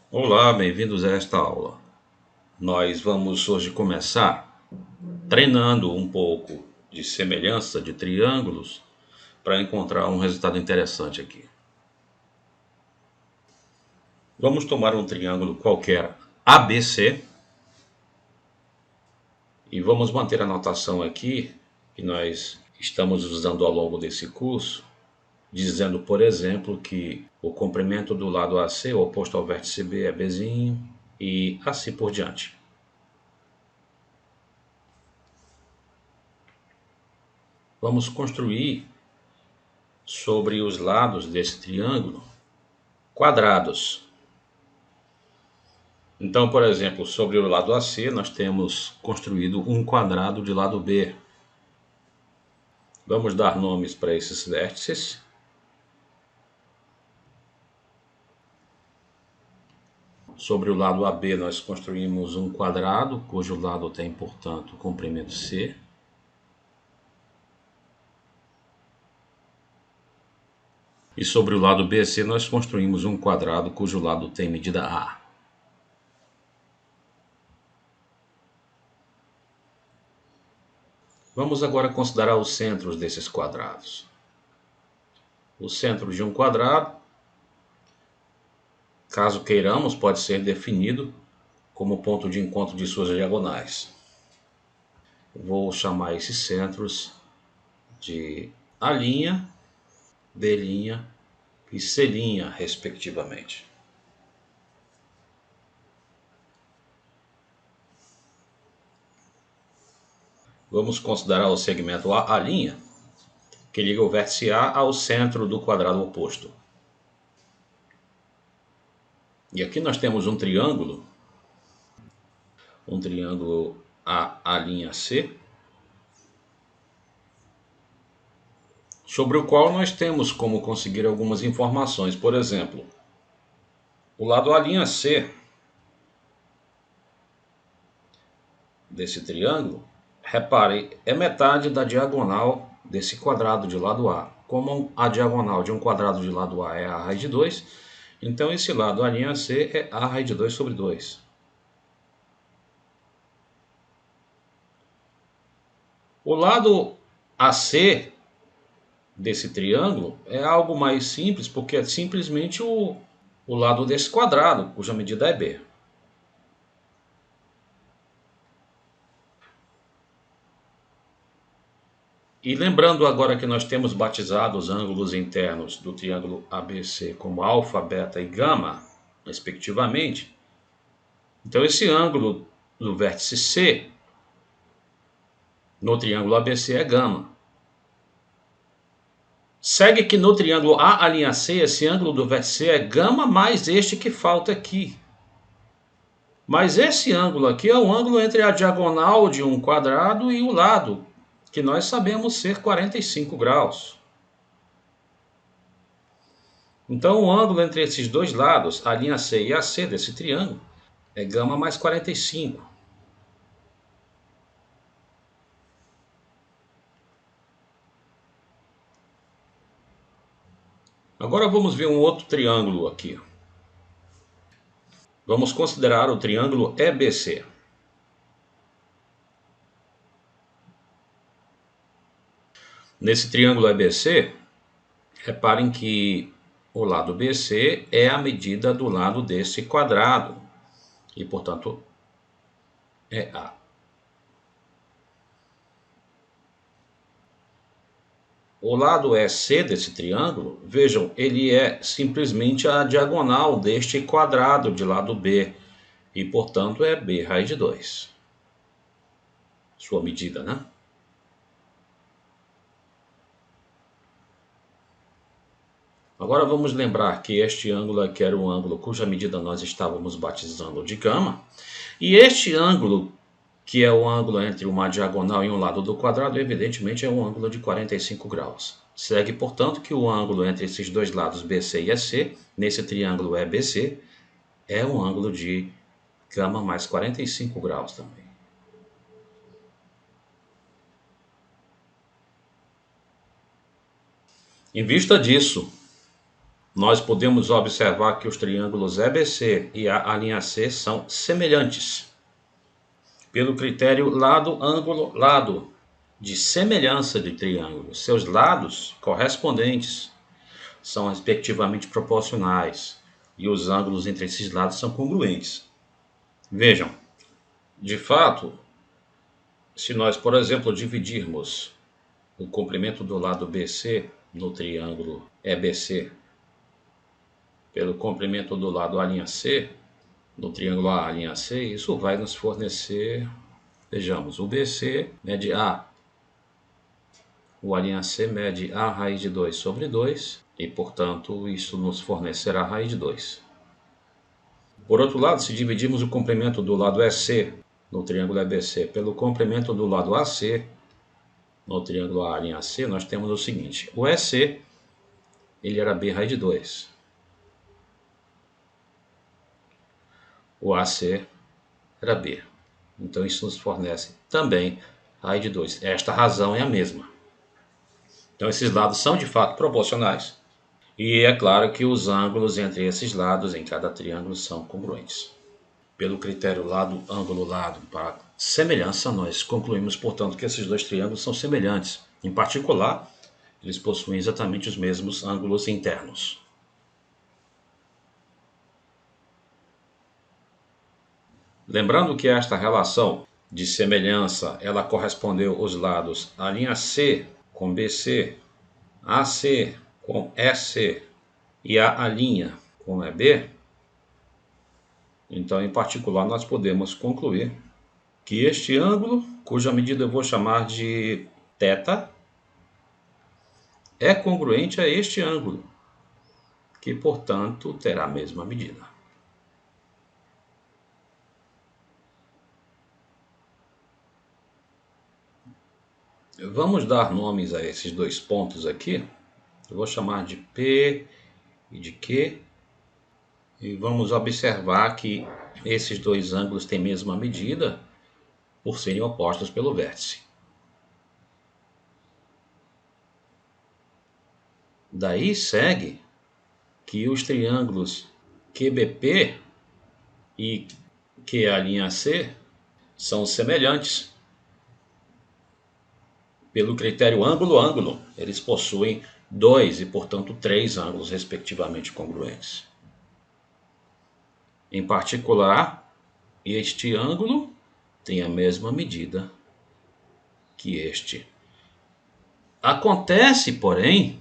Olá, bem-vindos a esta aula. Nós vamos hoje começar treinando um pouco de semelhança de triângulos para encontrar um resultado interessante aqui. Vamos tomar um triângulo qualquer ABC e vamos manter a notação aqui que nós estamos usando ao longo desse curso, dizendo, por exemplo, que o comprimento do lado AC, oposto ao vértice B, é Bzinho e assim por diante. Vamos construir sobre os lados desse triângulo quadrados. Então, por exemplo, sobre o lado AC, nós temos construído um quadrado de lado B. Vamos dar nomes para esses vértices. Sobre o lado AB, nós construímos um quadrado, cujo lado tem, portanto, comprimento C. E sobre o lado BC, nós construímos um quadrado, cujo lado tem medida A. Vamos agora considerar os centros desses quadrados. O centro de um quadrado, caso queiramos, pode ser definido como ponto de encontro de suas diagonais. Vou chamar esses centros de A', B' e C', respectivamente. Vamos considerar o segmento A', que liga o vértice A ao centro do quadrado oposto. E aqui nós temos um triângulo A'C, sobre o qual nós temos como conseguir algumas informações. Por exemplo, o lado A'C desse triângulo, repare, é metade da diagonal desse quadrado de lado A. Como a diagonal de um quadrado de lado A é a raiz de 2, então esse lado A'C é a raiz de 2 sobre 2. O lado AC desse triângulo é algo mais simples, porque é simplesmente o lado desse quadrado, cuja medida é B. E lembrando agora que nós temos batizado os ângulos internos do triângulo ABC como alfa, beta e gama, respectivamente, então esse ângulo do vértice C no triângulo ABC é gama. Segue que no triângulo A'C, esse ângulo do vértice C é gama mais este que falta aqui. Mas esse ângulo aqui é o ângulo entre a diagonal de um quadrado e o lado, que nós sabemos ser 45 graus. Então o ângulo entre esses dois lados, a linha C e AC desse triângulo, é gama mais 45. Agora vamos ver um outro triângulo aqui. Vamos considerar o triângulo EBC. Nesse triângulo EBC, reparem que o lado BC é a medida do lado desse quadrado e, portanto, é A. O lado EC desse triângulo, vejam, ele é simplesmente a diagonal deste quadrado de lado B e, portanto, é B raiz de 2. Sua medida, né? Agora vamos lembrar que este ângulo aqui era o ângulo cuja medida nós estávamos batizando de gama. E este ângulo, que é o ângulo entre uma diagonal e um lado do quadrado, evidentemente é um ângulo de 45 graus. Segue, portanto, que o ângulo entre esses dois lados BC e EC, nesse triângulo EBC, é um ângulo de gama mais 45 graus também. Em vista disso, nós podemos observar que os triângulos EBC e a linha C são semelhantes. Pelo critério lado, ângulo, lado, de semelhança de triângulos. Seus lados correspondentes são respectivamente proporcionais e os ângulos entre esses lados são congruentes. Vejam, de fato, se nós, por exemplo, dividirmos o comprimento do lado BC no triângulo EBC pelo comprimento do lado AC, no triângulo AC, isso vai nos fornecer, vejamos, o BC mede A, o AC mede A raiz de 2 sobre 2, e, portanto, isso nos fornecerá a raiz de 2. Por outro lado, se dividirmos o comprimento do lado EC no triângulo EBC pelo comprimento do lado AC no triângulo AC, nós temos o seguinte: o EC ele era B raiz de 2. O AC era B. Então isso nos fornece também raiz de 2. Esta razão é a mesma. Então esses lados são de fato proporcionais. E é claro que os ângulos entre esses lados em cada triângulo são congruentes. Pelo critério lado, ângulo, lado, para semelhança, nós concluímos, portanto, que esses dois triângulos são semelhantes. Em particular, eles possuem exatamente os mesmos ângulos internos. Lembrando que esta relação de semelhança, ela correspondeu aos lados a linha C com BC, AC com EC e a linha com EB. Então, em particular, nós podemos concluir que este ângulo, cuja medida eu vou chamar de θ, é congruente a este ângulo, que, portanto, terá a mesma medida. Vamos dar nomes a esses dois pontos aqui. Eu vou chamar de P e de Q. E vamos observar que esses dois ângulos têm a mesma medida por serem opostos pelo vértice. Daí segue que os triângulos QBP e QA'C são semelhantes. Pelo critério ângulo-ângulo, eles possuem 2 e, portanto, 3 ângulos respectivamente congruentes. Em particular, este ângulo tem a mesma medida que este. Acontece, porém,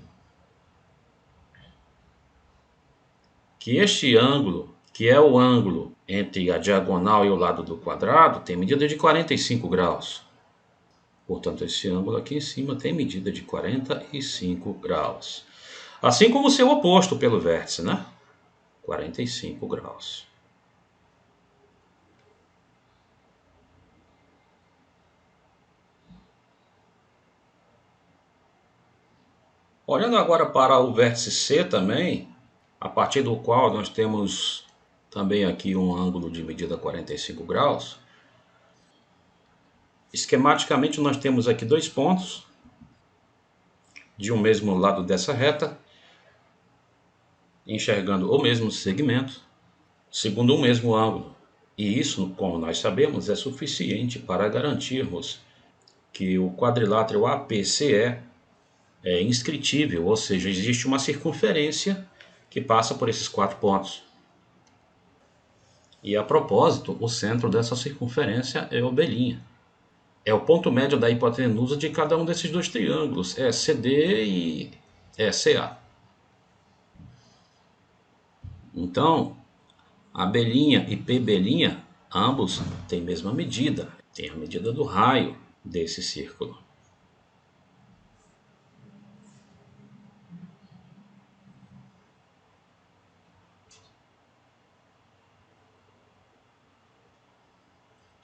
que este ângulo, que é o ângulo entre a diagonal e o lado do quadrado, tem medida de 45 graus. Portanto, esse ângulo aqui em cima tem medida de 45 graus. Assim como o seu oposto pelo vértice, né? 45 graus. Olhando agora para o vértice C também, a partir do qual nós temos também aqui um ângulo de medida 45 graus. Esquematicamente nós temos aqui dois pontos de um mesmo lado dessa reta, enxergando o mesmo segmento, segundo o mesmo ângulo. E isso, como nós sabemos, é suficiente para garantirmos que o quadrilátero APCE é inscritível, ou seja, existe uma circunferência que passa por esses 4 pontos. E a propósito, o centro dessa circunferência é o B'. É o ponto médio da hipotenusa de cada um desses dois triângulos, é CD e CA. Então, a B' e PB', ambos têm a mesma medida, tem a medida do raio desse círculo.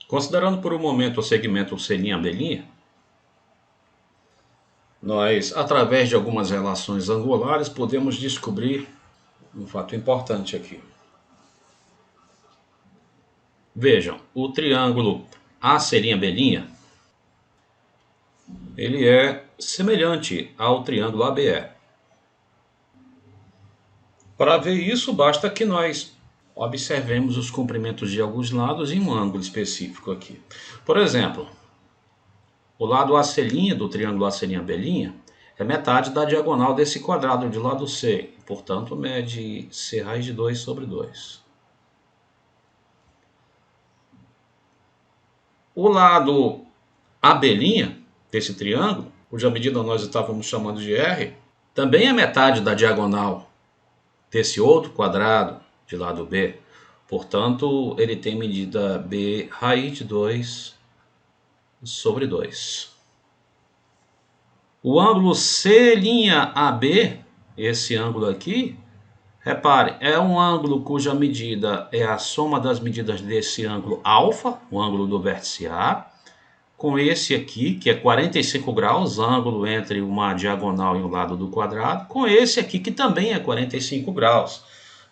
Considerando por um momento o segmento C'B', nós, através de algumas relações angulares, podemos descobrir um fato importante aqui. Vejam, o triângulo A'B', ele é semelhante ao triângulo ABE. Para ver isso, basta que nós observemos os comprimentos de alguns lados em um ângulo específico aqui. Por exemplo, o lado AC' do triângulo AC', é metade da diagonal desse quadrado de lado C. Portanto, mede C raiz de 2 sobre 2. O lado AB' desse triângulo, cuja medida nós estávamos chamando de R, também é metade da diagonal desse outro quadrado de lado B. Portanto, ele tem medida B raiz de 2 sobre 2. O ângulo C'AB, esse ângulo aqui, repare, é um ângulo cuja medida é a soma das medidas desse ângulo alfa, o ângulo do vértice A, com esse aqui, que é 45 graus, ângulo entre uma diagonal e um lado do quadrado, com esse aqui, que também é 45 graus,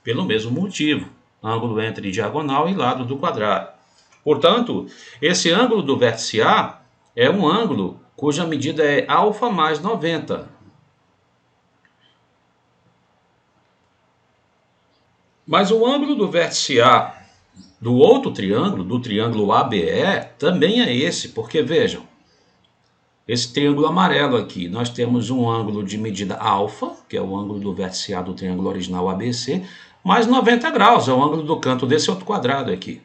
pelo mesmo motivo, ângulo entre diagonal e lado do quadrado. Portanto, esse ângulo do vértice A é um ângulo cuja medida é alfa mais 90. Mas o ângulo do vértice A do outro triângulo, do triângulo ABE, também é esse, porque vejam, esse triângulo amarelo aqui, nós temos um ângulo de medida alfa, que é o ângulo do vértice A do triângulo original ABC, mais 90 graus, é o ângulo do canto desse outro quadrado aqui.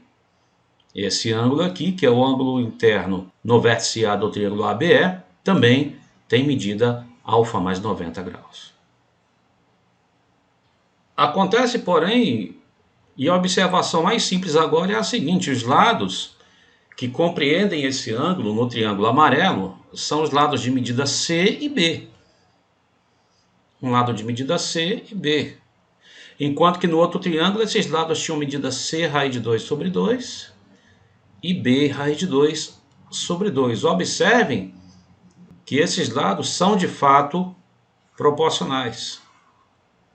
Esse ângulo aqui, que é o ângulo interno no vértice A do triângulo ABE, também tem medida alfa mais 90 graus. Acontece, porém, e a observação mais simples agora é a seguinte: os lados que compreendem esse ângulo no triângulo amarelo são os lados de medida C e B. Um lado de medida C e B. Enquanto que no outro triângulo esses lados tinham medida C raiz de 2 sobre 2 e B raiz de 2 sobre 2. Observem que esses lados são de fato proporcionais.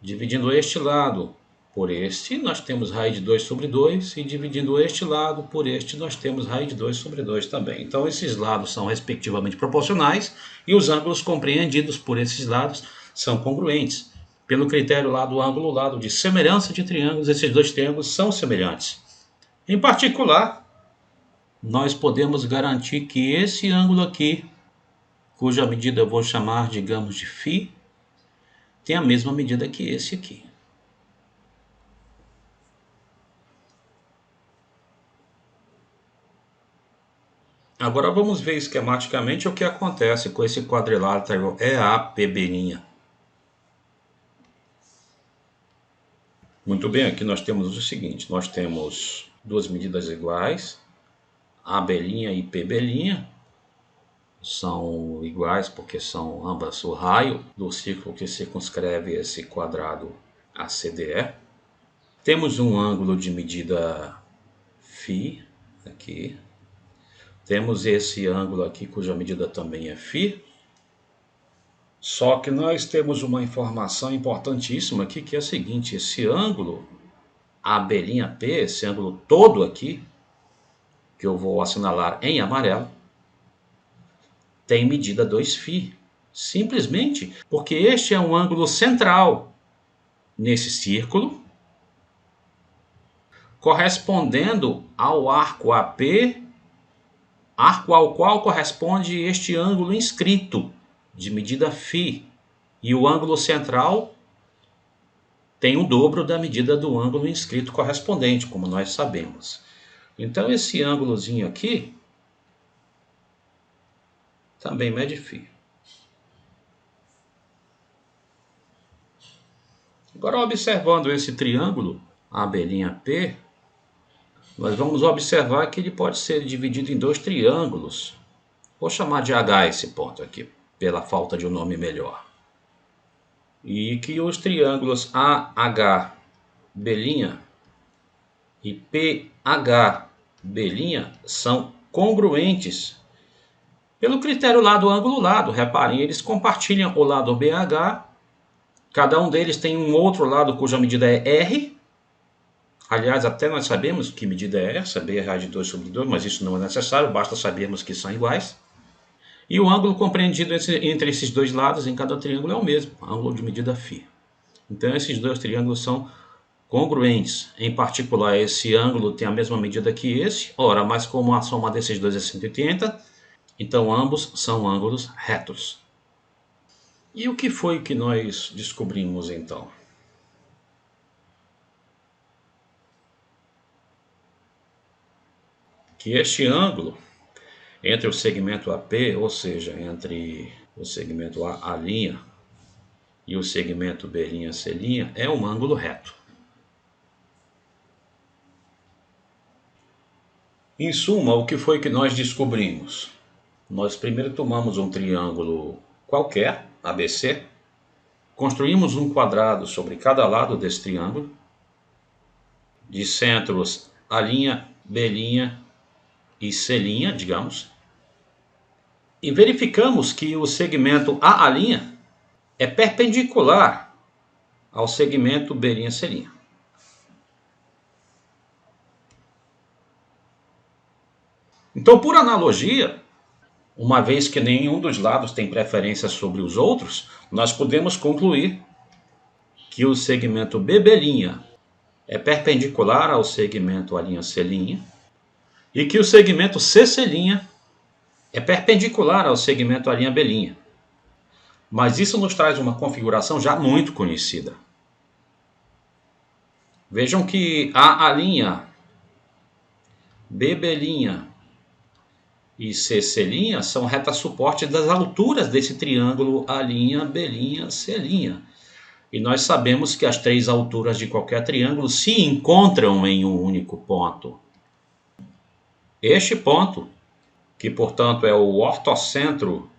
Dividindo este lado por este, nós temos raiz de 2 sobre 2, e dividindo este lado por este, nós temos raiz de 2 sobre 2 também. Então, esses lados são respectivamente proporcionais, e os ângulos compreendidos por esses lados são congruentes. Pelo critério lá do ângulo, lado de semelhança de triângulos, esses dois triângulos são semelhantes. Em particular, nós podemos garantir que esse ângulo aqui, cuja medida eu vou chamar, digamos, de φ, tem a mesma medida que esse aqui. Agora vamos ver esquematicamente o que acontece com esse quadrilátero EAPB'. Muito bem, aqui nós temos o seguinte: nós temos duas medidas iguais, AB' e PB', são iguais porque são ambas o raio do círculo que circunscreve esse quadrado ACDE. Temos um ângulo de medida φ aqui. Temos esse ângulo aqui cuja medida também é φ. Só que nós temos uma informação importantíssima aqui, que é a seguinte: esse ângulo AB', esse ângulo todo aqui, que eu vou assinalar em amarelo, tem medida 2φ. Simplesmente porque este é um ângulo central nesse círculo, correspondendo ao arco AP, arco ao qual corresponde este ângulo inscrito, de medida φ. E o ângulo central tem o dobro da medida do ângulo inscrito correspondente, como nós sabemos. Então, esse ângulozinho aqui também mede φ. Agora, observando esse triângulo AB', nós vamos observar que ele pode ser dividido em dois triângulos. Vou chamar de H esse ponto aqui, pela falta de um nome melhor. E que os triângulos AHB' e PHB' são congruentes pelo critério lado ângulo lado. Reparem, eles compartilham o lado BH, cada um deles tem um outro lado cuja medida é R. Aliás, até nós sabemos que medida é essa, B é raiz de 2 sobre 2, mas isso não é necessário, basta sabermos que são iguais. E o ângulo compreendido entre esses dois lados em cada triângulo é o mesmo, ângulo de medida φ. Então esses dois triângulos são congruentes. Em particular, esse ângulo tem a mesma medida que esse. Ora, mas como a soma desses dois é 180, então ambos são ângulos retos. E o que foi que nós descobrimos então? Que este ângulo entre o segmento AP, ou seja, entre o segmento A', e o segmento B'C', é um ângulo reto. Em suma, o que foi que nós descobrimos? Nós primeiro tomamos um triângulo qualquer, ABC, construímos um quadrado sobre cada lado desse triângulo, de centros A', B' e C', digamos, e verificamos que o segmento A' é perpendicular ao segmento B'C'. Então, por analogia, uma vez que nenhum dos lados tem preferência sobre os outros, nós podemos concluir que o segmento BB' é perpendicular ao segmento A'C' e que o segmento CC' é perpendicular ao segmento A'B'. Mas isso nos traz uma configuração já muito conhecida. Vejam que A', BB' e CC' são retas suporte das alturas desse triângulo A', B', C'. E nós sabemos que as três alturas de qualquer triângulo se encontram em um único ponto. Este ponto, que portanto é o ortocentro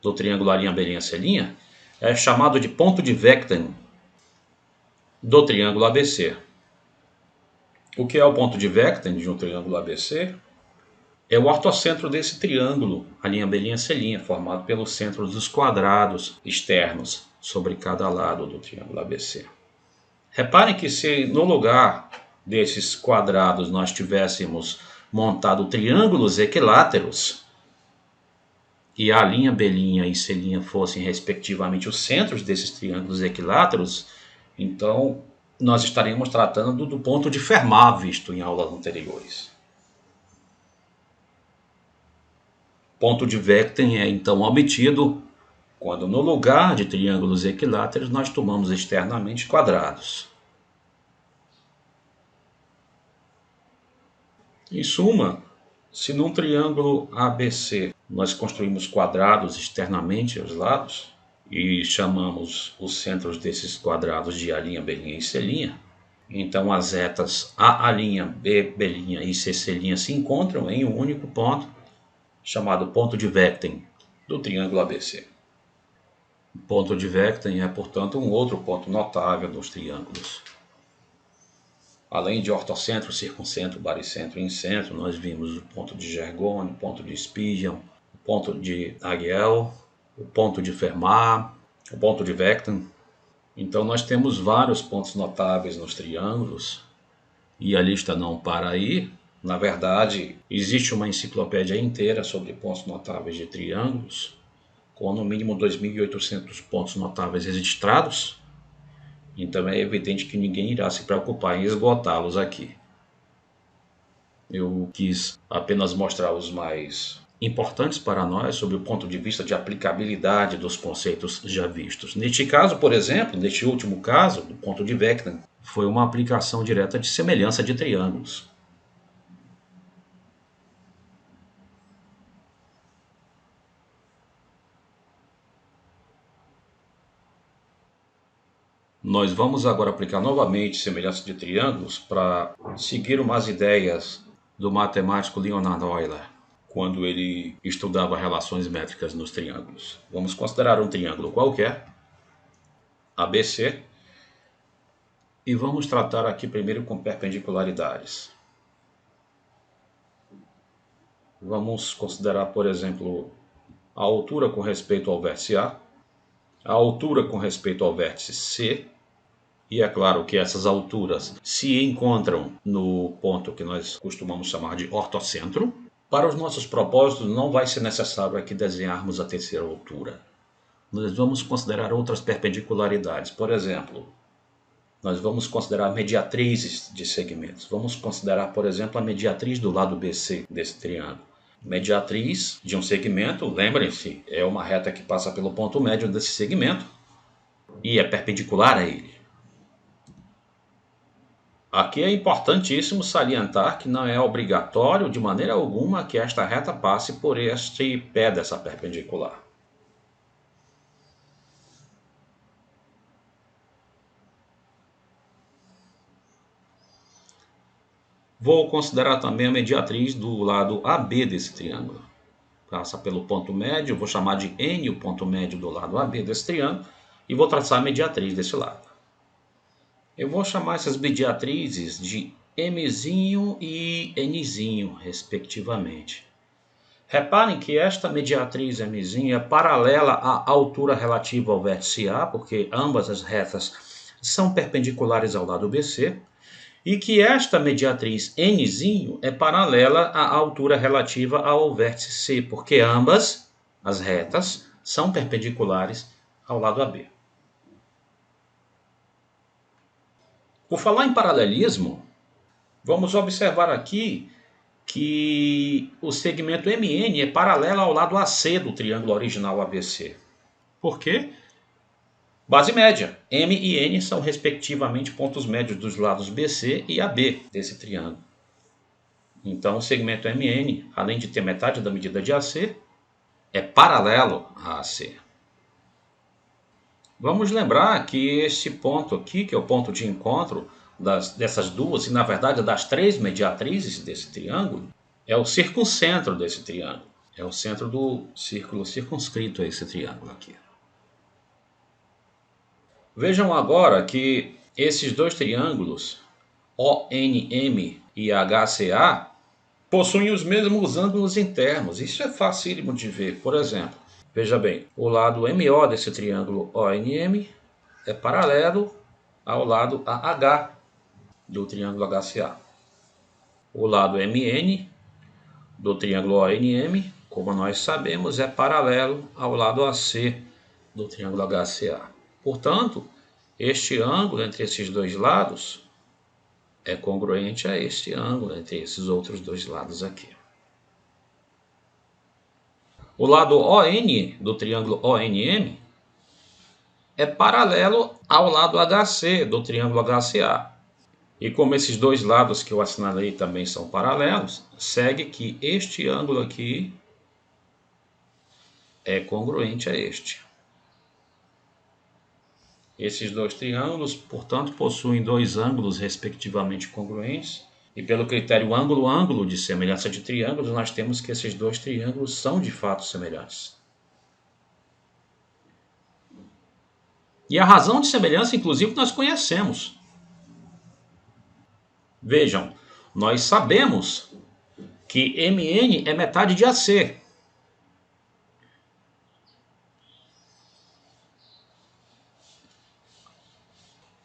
do triângulo A', B', C', é chamado de ponto de Vecten do triângulo ABC. O que é o ponto de Vecten de um triângulo ABC? É o ortocentro desse triângulo A', B', C', formado pelos centros dos quadrados externos sobre cada lado do triângulo ABC. Reparem que se no lugar desses quadrados nós tivéssemos montado triângulos equiláteros e A', B' e C' fossem respectivamente os centros desses triângulos equiláteros, então nós estaríamos tratando do ponto de Fermat visto em aulas anteriores. Ponto de Vecten é então obtido quando no lugar de triângulos equiláteros nós tomamos externamente quadrados. Em suma, se num triângulo ABC nós construímos quadrados externamente aos lados e chamamos os centros desses quadrados de A', B' e C', então as retas A', B' e C' se encontram em um único ponto, chamado ponto de Vecten do triângulo ABC. O ponto de Vecten é, portanto, um outro ponto notável dos triângulos. Além de ortocentro, circuncentro, baricentro e incentro, nós vimos o ponto de Gergonne, o ponto de Spigiel, o ponto de Ariel, o ponto de Fermat, o ponto de Vecten. Então nós temos vários pontos notáveis nos triângulos e a lista não para aí. Na verdade, existe uma enciclopédia inteira sobre pontos notáveis de triângulos, com no mínimo 2.800 pontos notáveis registrados. Então é evidente que ninguém irá se preocupar em esgotá-los aqui. Eu quis apenas mostrar os mais importantes para nós sob o ponto de vista de aplicabilidade dos conceitos já vistos. Neste caso, por exemplo, neste último caso, do ponto de Vecten, foi uma aplicação direta de semelhança de triângulos. Nós vamos agora aplicar novamente semelhança de triângulos para seguir umas ideias do matemático Leonhard Euler, quando ele estudava relações métricas nos triângulos. Vamos considerar um triângulo qualquer, ABC, e vamos tratar aqui primeiro com perpendicularidades. Vamos considerar, por exemplo, a altura com respeito ao vértice A, a altura com respeito ao vértice C, e é claro que essas alturas se encontram no ponto que nós costumamos chamar de ortocentro. Para os nossos propósitos, não vai ser necessário aqui desenharmos a terceira altura. Nós vamos considerar outras perpendicularidades. Por exemplo, nós vamos considerar mediatrizes de segmentos. Vamos considerar, por exemplo, a mediatriz do lado BC desse triângulo. Mediatriz de um segmento, lembrem-se, é uma reta que passa pelo ponto médio desse segmento e é perpendicular a ele. Aqui é importantíssimo salientar que não é obrigatório de maneira alguma que esta reta passe por este pé dessa perpendicular. Vou considerar também a mediatriz do lado AB desse triângulo. Passa pelo ponto médio, vou chamar de N o ponto médio do lado AB desse triângulo e vou traçar a mediatriz desse lado. Eu vou chamar essas mediatrizes de Mzinho e Nzinho, respectivamente. Reparem que esta mediatriz Mzinho é paralela à altura relativa ao vértice A, porque ambas as retas são perpendiculares ao lado BC, e que esta mediatriz Nzinho é paralela à altura relativa ao vértice C, porque ambas as retas são perpendiculares ao lado AB. Por falar em paralelismo, vamos observar aqui que o segmento MN é paralelo ao lado AC do triângulo original ABC. Por quê? Base média. M e N são respectivamente pontos médios dos lados BC e AB desse triângulo. Então o segmento MN, além de ter metade da medida de AC, é paralelo a AC. Vamos lembrar que este ponto aqui, que é o ponto de encontro dessas duas, e na verdade das três mediatrizes desse triângulo, é o circuncentro desse triângulo. É o centro do círculo circunscrito a esse triângulo aqui. Vejam agora que esses dois triângulos, ONM e HCA, possuem os mesmos ângulos internos. Isso é facílimo de ver. Por exemplo, veja bem, o lado MO desse triângulo ONM é paralelo ao lado AH do triângulo HCA. O lado MN do triângulo ONM, como nós sabemos, é paralelo ao lado AC do triângulo HCA. Portanto, este ângulo entre esses dois lados é congruente a este ângulo entre esses outros dois lados aqui. O lado ON do triângulo ONM é paralelo ao lado HC do triângulo HCA. E como esses dois lados que eu assinalei também são paralelos, segue que este ângulo aqui é congruente a este. Esses dois triângulos, portanto, possuem dois ângulos respectivamente congruentes. E pelo critério ângulo-ângulo de semelhança de triângulos, nós temos que esses dois triângulos são de fato semelhantes. E a razão de semelhança, inclusive, nós conhecemos. Vejam, nós sabemos que MN é metade de AC.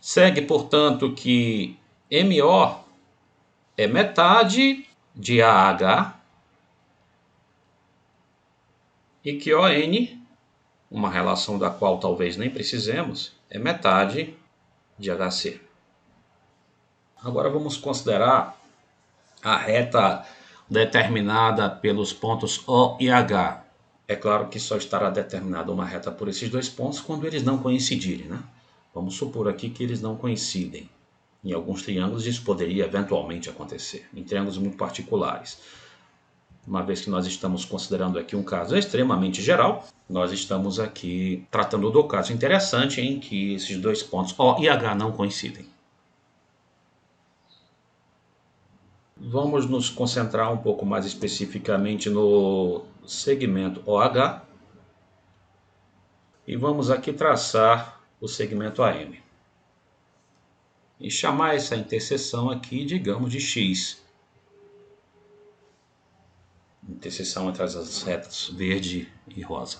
Segue, portanto, que MO é metade de AH e que ON, uma relação da qual talvez nem precisemos, é metade de HC. Agora vamos considerar a reta determinada pelos pontos O e H. É claro que só estará determinada uma reta por esses dois pontos quando eles não coincidirem, né? Vamos supor aqui que eles não coincidem. Em alguns triângulos isso poderia eventualmente acontecer, em triângulos muito particulares. Uma vez que nós estamos considerando aqui um caso extremamente geral, nós estamos aqui tratando do caso interessante em que esses dois pontos O e H não coincidem. Vamos nos concentrar um pouco mais especificamente no segmento OH e vamos aqui traçar o segmento AM. E chamar essa interseção aqui, digamos, de X. Interseção entre as retas verde e rosa.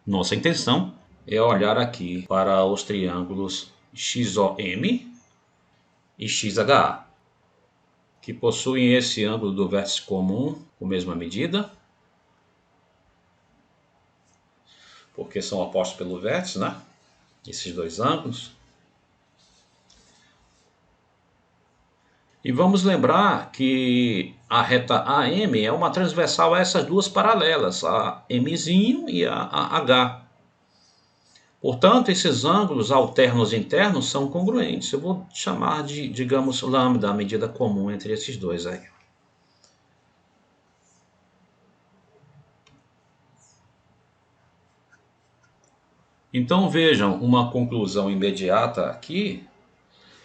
Nossa intenção é olhar aqui para os triângulos XOM e XHA, que possuem esse ângulo do vértice comum com mesma medida, porque são opostos pelo vértice, né? esses dois ângulos. E vamos lembrar que a reta AM é uma transversal a essas duas paralelas, a Mzinho e a H. Portanto, esses ângulos alternos internos são congruentes. Eu vou chamar de, digamos, lambda, a medida comum entre esses dois aí. Então vejam, uma conclusão imediata aqui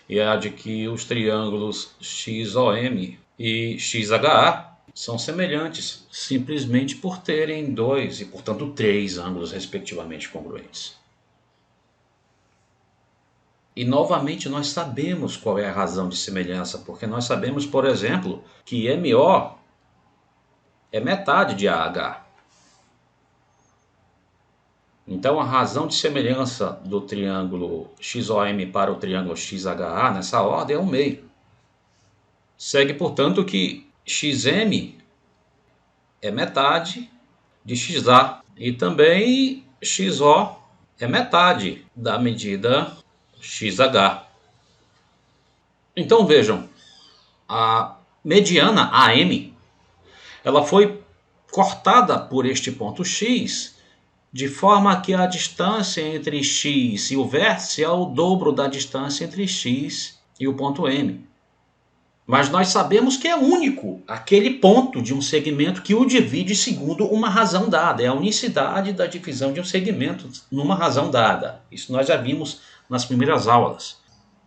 é a de que os triângulos XOM e XHA são semelhantes, simplesmente por terem dois e, portanto, três ângulos respectivamente congruentes. E novamente nós sabemos qual é a razão de semelhança, porque nós sabemos, por exemplo, que MO é metade de AH. Então a razão de semelhança do triângulo XOM para o triângulo XHA nessa ordem é 1/2. Segue, portanto, que XM é metade de XA e também XO é metade da medida XH. Então vejam, a mediana AM ela foi cortada por este ponto X, de forma que a distância entre x e o vértice é o dobro da distância entre x e o ponto M. Mas nós sabemos que é único aquele ponto de um segmento que o divide segundo uma razão dada. É a unicidade da divisão de um segmento numa razão dada. Isso nós já vimos nas primeiras aulas.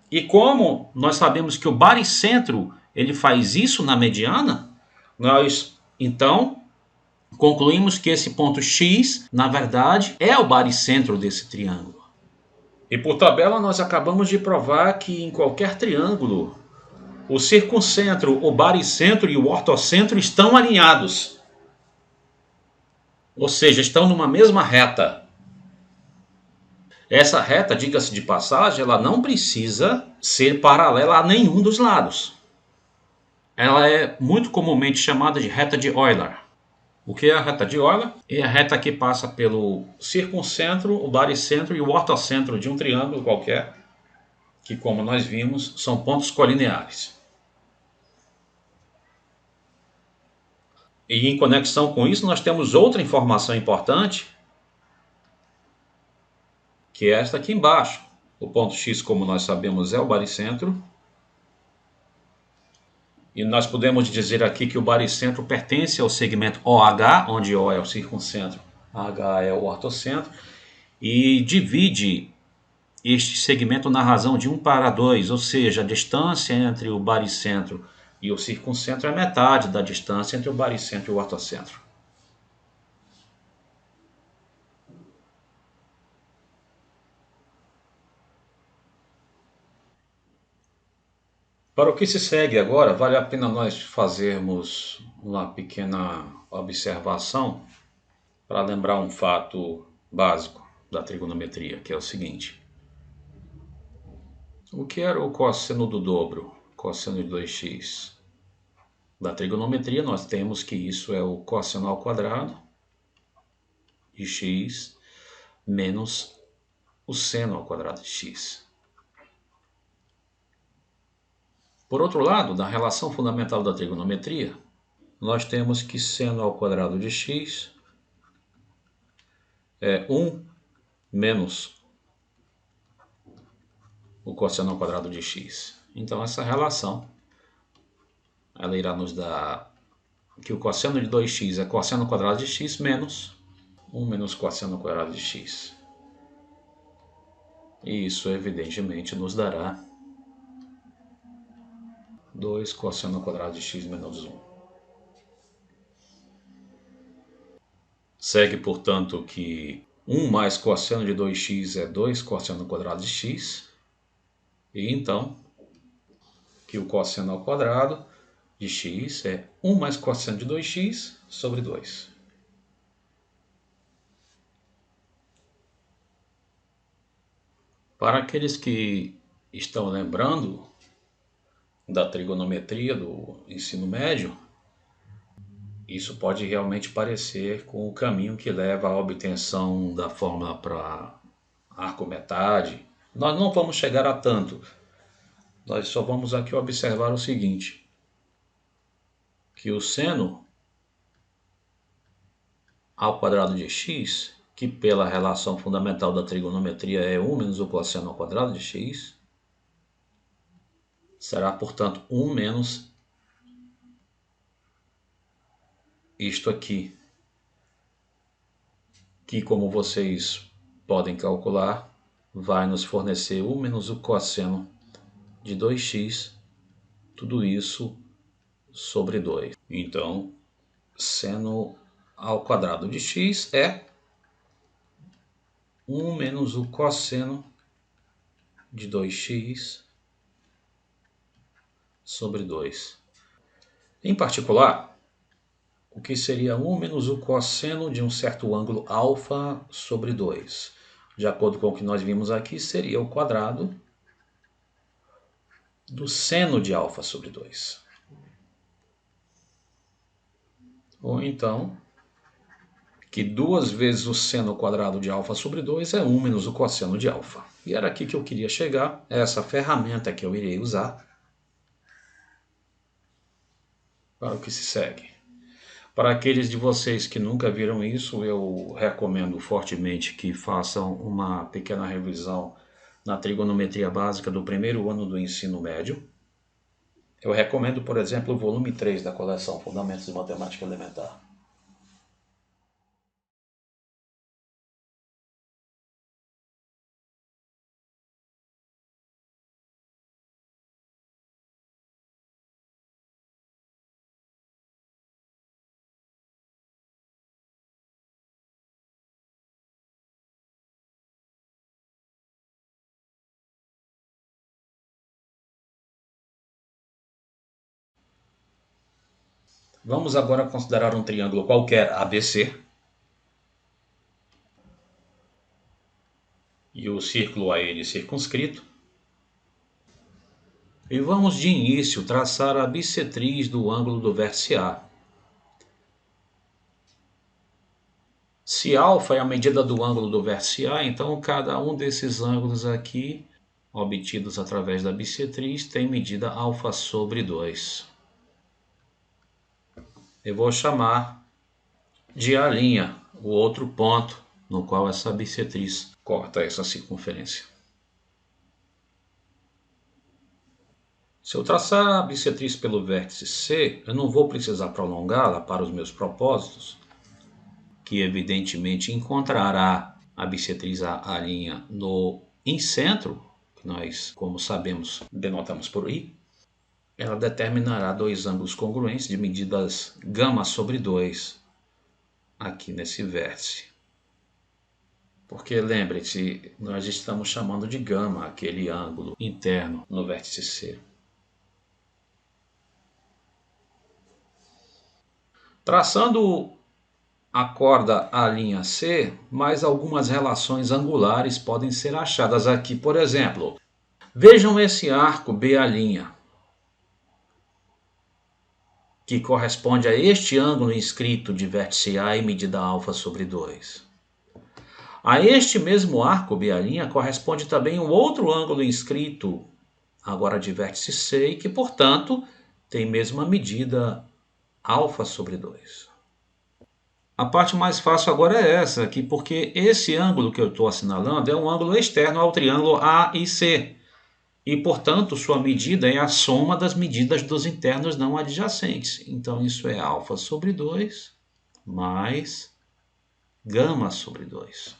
E como nós sabemos que o baricentro ele faz isso na mediana, nós então concluímos que esse ponto X, na verdade, é o baricentro desse triângulo. E por tabela nós acabamos de provar que em qualquer triângulo, o circuncentro, o baricentro e o ortocentro estão alinhados. Ou seja, estão numa mesma reta. Essa reta, diga-se de passagem, ela não precisa ser paralela a nenhum dos lados. Ela é muito comumente chamada de reta de Euler. O que é a reta de Euler? É a reta que passa pelo circuncentro, o baricentro e o ortocentro de um triângulo qualquer, que, como nós vimos, são pontos colineares. E em conexão com isso, nós temos outra informação importante, que é esta aqui embaixo. O ponto X, como nós sabemos, é o baricentro. E nós podemos dizer aqui que o baricentro pertence ao segmento OH, onde O é o circuncentro, H é o ortocentro, e divide este segmento na razão de 1/2, ou seja, a distância entre o baricentro e o circuncentro é metade da distância entre o baricentro e o ortocentro. Para o que se segue agora, vale a pena nós fazermos uma pequena observação para lembrar um fato básico da trigonometria, que é o seguinte. O que era o cosseno do dobro, cosseno de 2x? Da trigonometria nós temos que isso é o cosseno ao quadrado de x menos o seno ao quadrado de x. Por outro lado, da relação fundamental da trigonometria, nós temos que seno ao quadrado de x é 1 menos o cosseno ao quadrado de x. Então essa relação ela irá nos dar que o cosseno de 2x é cosseno ao quadrado de x menos 1 menos cosseno ao quadrado de x. E isso evidentemente nos dará 2 cosseno ao quadrado de x menos 1. Segue, portanto, que 1 mais cosseno de 2x é 2 cosseno ao quadrado de x. E então, que o cosseno ao quadrado de x é 1 mais cosseno de 2x sobre 2. Para aqueles que estão lembrando da trigonometria do ensino médio, isso pode realmente parecer com o caminho que leva à obtenção da fórmula para arco metade. Nós não vamos chegar a tanto. Nós só vamos aqui observar o seguinte, que o seno ao quadrado de x, que pela relação fundamental da trigonometria é 1 menos o cosseno ao quadrado de x, será, portanto, 1 menos isto aqui, que, como vocês podem calcular, vai nos fornecer 1 menos o cosseno de 2x, tudo isso sobre 2. Então, seno ao quadrado de x é 1 menos o cosseno de 2x sobre 2. Em particular, o que seria 1 menos o cosseno de um certo ângulo alfa sobre 2? De acordo com o que nós vimos aqui, seria o quadrado do seno de alfa sobre 2. Ou então, que 2 vezes o seno quadrado de alfa sobre 2 é 1 menos o cosseno de alfa. E era aqui que eu queria chegar, essa ferramenta que eu irei usar para o que se segue. Para aqueles de vocês que nunca viram isso, eu recomendo fortemente que façam uma pequena revisão na trigonometria básica do primeiro ano do ensino médio. Eu recomendo, por exemplo, o volume 3 da coleção Fundamentos de Matemática Elementar. Vamos agora considerar um triângulo qualquer ABC. E o círculo a ele circunscrito. E vamos de início traçar a bissetriz do ângulo do vértice A. Se alfa é a medida do ângulo do vértice A, então cada um desses ângulos aqui, obtidos através da bissetriz, tem medida alfa sobre 2. Eu vou chamar de A', o outro ponto no qual essa bissetriz corta essa circunferência. Se eu traçar a bissetriz pelo vértice C, eu não vou precisar prolongá-la para os meus propósitos, que evidentemente encontrará a bissetriz A' no incentro, que nós, como sabemos, denotamos por I. Ela determinará dois ângulos congruentes de medidas γ sobre 2 aqui nesse vértice. Porque lembre-se, nós estamos chamando de γ aquele ângulo interno no vértice C. Traçando a corda A'C, mais algumas relações angulares podem ser achadas aqui. Por exemplo, vejam esse arco BA', que corresponde a este ângulo inscrito de vértice A e medida alfa sobre 2. A este mesmo arco BA' corresponde também um outro ângulo inscrito, agora de vértice C, e que, portanto, tem mesma medida alfa sobre 2. A parte mais fácil agora é essa aqui, porque esse ângulo que eu estou assinalando é um ângulo externo ao triângulo AIC. E, portanto, sua medida é a soma das medidas dos internos não adjacentes. Então, isso é alfa sobre 2 mais γ sobre 2.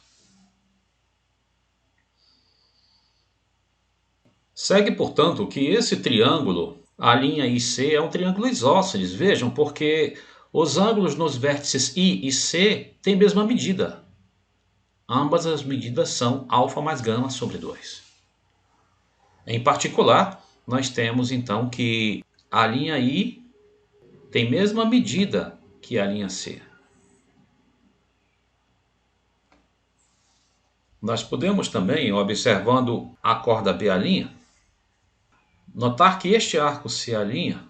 Segue, portanto, que esse triângulo, A'IC, é um triângulo isósceles. Vejam, porque os ângulos nos vértices I e C têm a mesma medida. Ambas as medidas são alfa mais γ sobre 2. Em particular, nós temos então que a linha I tem a mesma medida que a linha C. Nós podemos também, observando a corda BA', notar que este arco CA',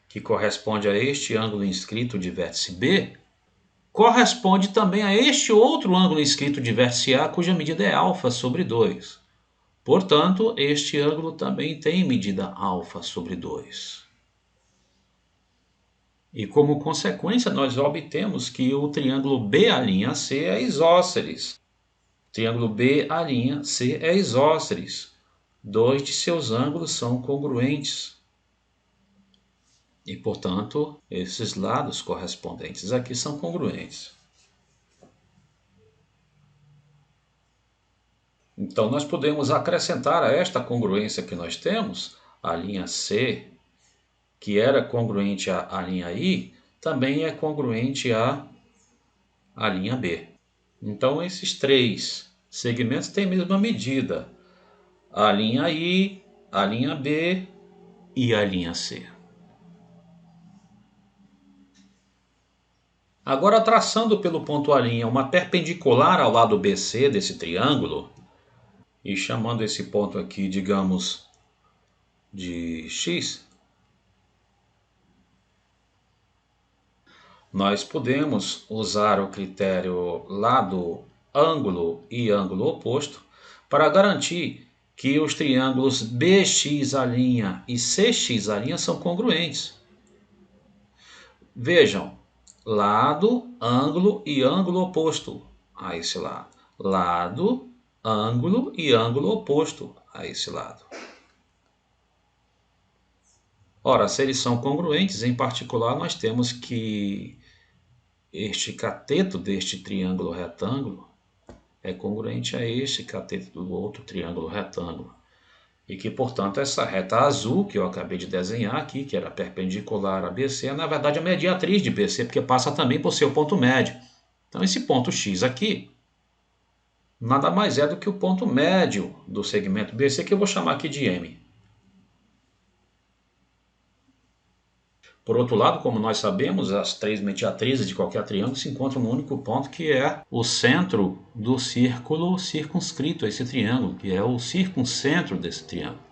que corresponde a este ângulo inscrito de vértice B, corresponde também a este outro ângulo inscrito de vértice A, cuja medida é α sobre 2. Portanto, este ângulo também tem medida α sobre 2. E como consequência, nós obtemos que o triângulo BA'C é isósceles. O triângulo BA'C é isósceles. Dois de seus ângulos são congruentes. E, portanto, esses lados correspondentes aqui são congruentes. Então, nós podemos acrescentar a esta congruência que nós temos, a linha C, que era congruente à linha I, também é congruente à linha B. Então, esses três segmentos têm a mesma medida: a linha I, a linha B e a linha C. Agora, traçando pelo ponto A' uma perpendicular ao lado BC desse triângulo, e chamando esse ponto aqui, digamos, de X, nós podemos usar o critério lado, ângulo e ângulo oposto para garantir que os triângulos BX'A' e CX'A' são congruentes. Vejam, lado, ângulo e ângulo oposto a esse lado. Lado, ângulo e ângulo oposto a esse lado. Ora, se eles são congruentes, em particular, nós temos que este cateto deste triângulo retângulo é congruente a este cateto do outro triângulo retângulo. E que, portanto, essa reta azul que eu acabei de desenhar aqui, que era perpendicular a BC, é na verdade a mediatriz de BC, porque passa também por seu ponto médio. Então esse ponto X aqui nada mais é do que o ponto médio do segmento BC, que eu vou chamar aqui de M. Por outro lado, como nós sabemos, as três mediatrizes de qualquer triângulo se encontram no único ponto, que é o centro do círculo circunscrito a esse triângulo, que é o circuncentro desse triângulo.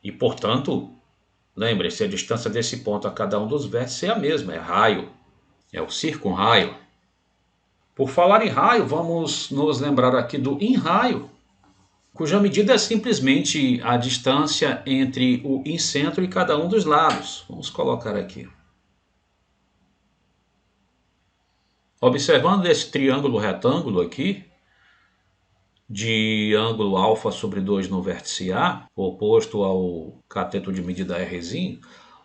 E, portanto, lembre-se, a distância desse ponto a cada um dos vértices é a mesma, é raio, é o circunraio. Por falar em raio, vamos nos lembrar aqui do inraio, cuja medida é simplesmente a distância entre o incentro e cada um dos lados. Vamos colocar aqui. Observando esse triângulo retângulo aqui, de ângulo α sobre 2 no vértice A, oposto ao cateto de medida R',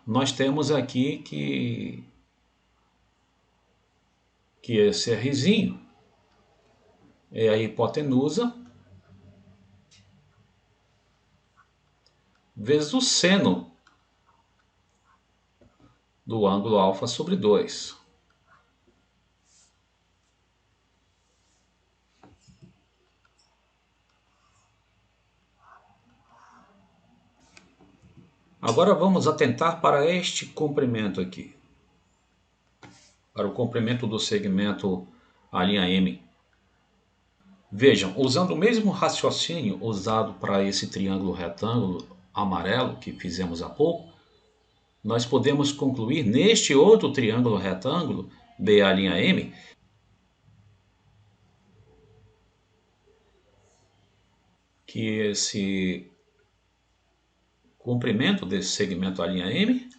nós temos aqui que esse R' é a hipotenusa vezes o seno do ângulo α sobre 2. Agora vamos atentar para este comprimento aqui, para o comprimento do segmento A'M. Vejam, usando o mesmo raciocínio usado para esse triângulo retângulo amarelo que fizemos há pouco, nós podemos concluir neste outro triângulo retângulo BA'M que esse comprimento desse segmento A'M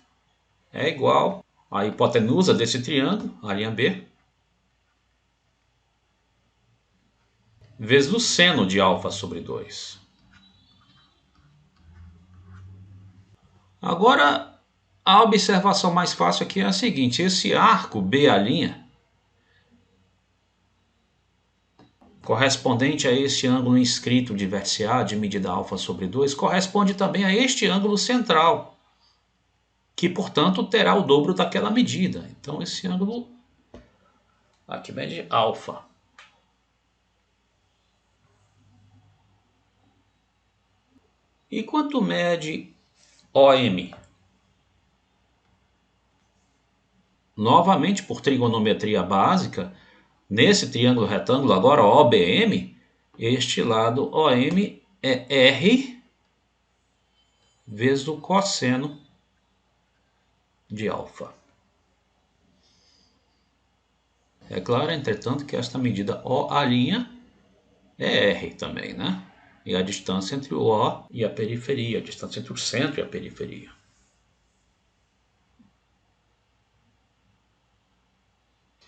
é igual à hipotenusa desse triângulo, A'B, vezes o seno de α sobre 2. Agora, a observação mais fácil aqui é a seguinte: esse arco BA', correspondente a este ângulo inscrito de vértice A de medida α sobre 2, corresponde também a este ângulo central, que, portanto, terá o dobro daquela medida. Então, esse ângulo aqui mede α. E quanto mede OM? Novamente, por trigonometria básica, nesse triângulo retângulo, agora OBM, este lado OM é R vezes o cosseno de α. É claro, entretanto, que esta medida OA' é R também, né? E a distância entre o O e a periferia, a distância entre o centro e a periferia.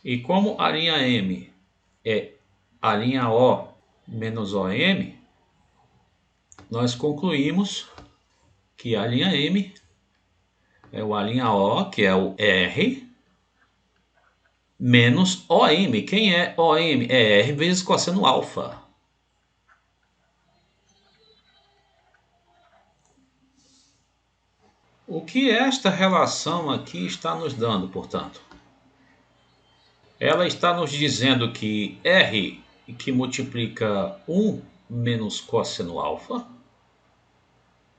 E como a linha M é a linha O menos OM, nós concluímos que a linha M é a linha O, que é o R, menos OM. Quem é OM? É R vezes cosseno alfa. O que esta relação aqui está nos dando, portanto? Ela está nos dizendo que R, que multiplica 1 menos cosseno alfa,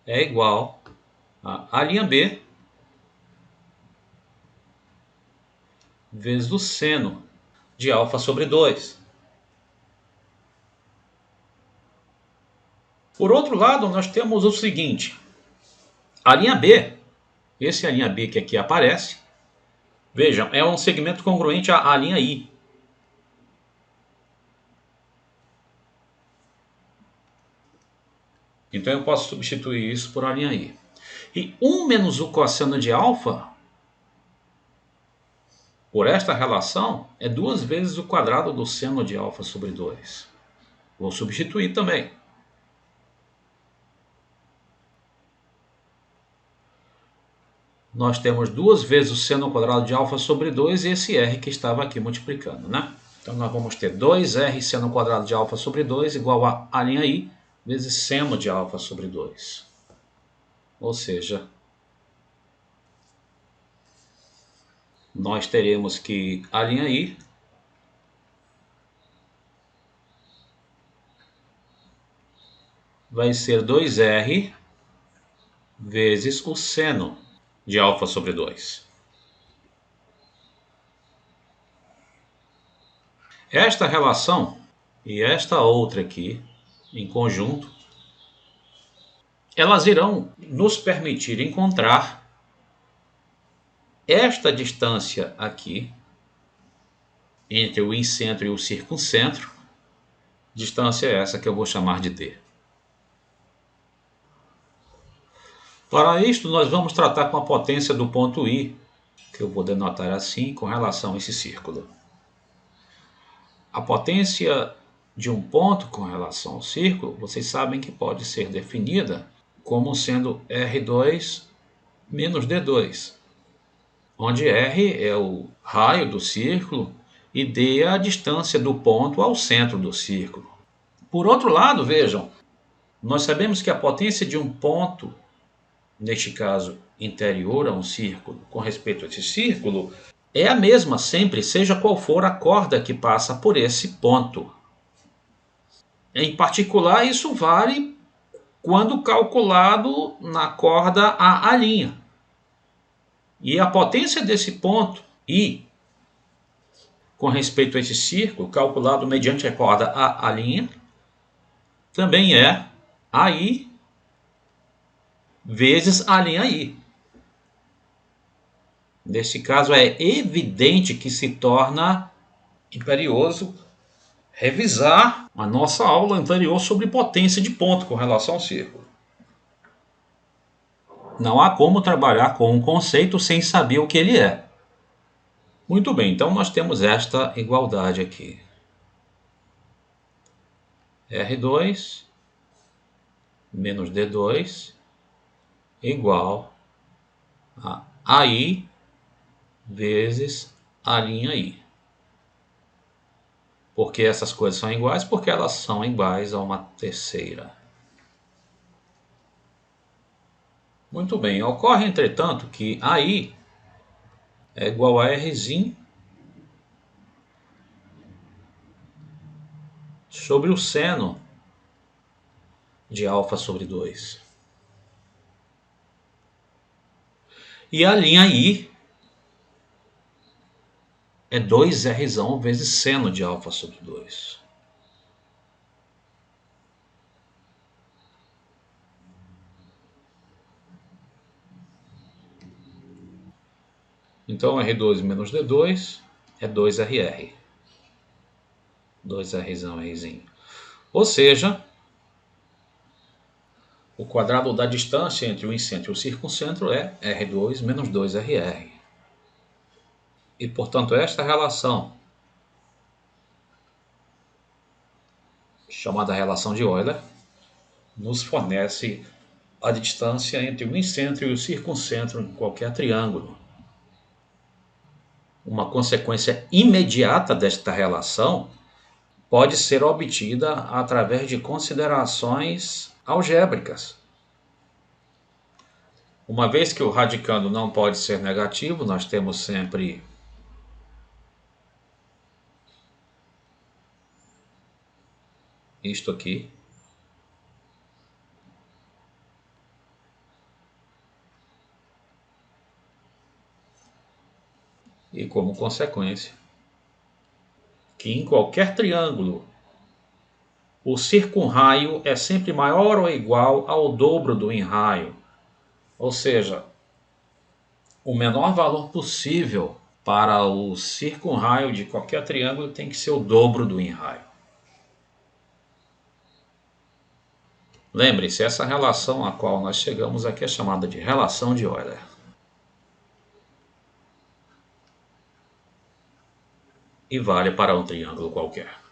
é igual a linha B vezes o seno de alfa sobre 2. Por outro lado, nós temos o seguinte. A linha B, esse é a linha B que aqui aparece, vejam, é um segmento congruente à linha I. Então eu posso substituir isso por a linha I. E 1 menos o cosseno de alfa, por esta relação, é 2 vezes o quadrado do seno de alfa sobre 2. Vou substituir também. Nós temos 2 vezes o seno ao quadrado de alfa sobre 2 e esse R que estava aqui multiplicando, né? Então nós vamos ter 2R seno ao quadrado de alfa sobre 2 igual a linha I vezes seno de alfa sobre 2. Ou seja, nós teremos que a linha I vai ser 2R vezes o seno de alfa sobre 2. Esta relação e esta outra aqui, em conjunto, elas irão nos permitir encontrar esta distância aqui entre o incentro e o circuncentro, distância essa que eu vou chamar de D. Para isto, nós vamos tratar com a potência do ponto I, que eu vou denotar assim, com relação a esse círculo. A potência de um ponto com relação ao círculo, vocês sabem que pode ser definida como sendo R2 menos D2, onde R é o raio do círculo e D é a distância do ponto ao centro do círculo. Por outro lado, vejam, nós sabemos que a potência de um ponto, neste caso interior a um círculo, com respeito a esse círculo, é a mesma sempre, seja qual for a corda que passa por esse ponto. Em particular, isso vale quando calculado na corda a linha. E a potência desse ponto I, com respeito a esse círculo, calculado mediante a corda a linha, também é AI vezes a linha I. Nesse caso, é evidente que se torna imperioso revisar a nossa aula anterior sobre potência de ponto com relação ao círculo. Não há como trabalhar com um conceito sem saber o que ele é. Muito bem, então nós temos esta igualdade aqui. R2 menos D2 igual a AI vezes a linha I. Por que essas coisas são iguais? Porque elas são iguais a uma terceira. Muito bem, ocorre entretanto que AI é igual a Rzinho sobre o seno de alfa sobre 2. E a linha I é 2R vezes seno de alfa sobre 2. Então R2 menos D2 é 2RR. 2Rzão, Rzinho. Ou seja, o quadrado da distância entre o incentro e o circuncentro é R2 menos 2RR. E, portanto, esta relação, chamada relação de Euler, nos fornece a distância entre o incentro e o circuncentro em qualquer triângulo. Uma consequência imediata desta relação pode ser obtida através de considerações algébricas. Uma vez que o radicando não pode ser negativo, nós temos sempre isto aqui. E como consequência, que em qualquer triângulo, o circunraio é sempre maior ou igual ao dobro do enraio. Ou seja, o menor valor possível para o circunraio de qualquer triângulo tem que ser o dobro do enraio. Lembre-se, essa relação a qual nós chegamos aqui é chamada de relação de Euler. E vale para um triângulo qualquer.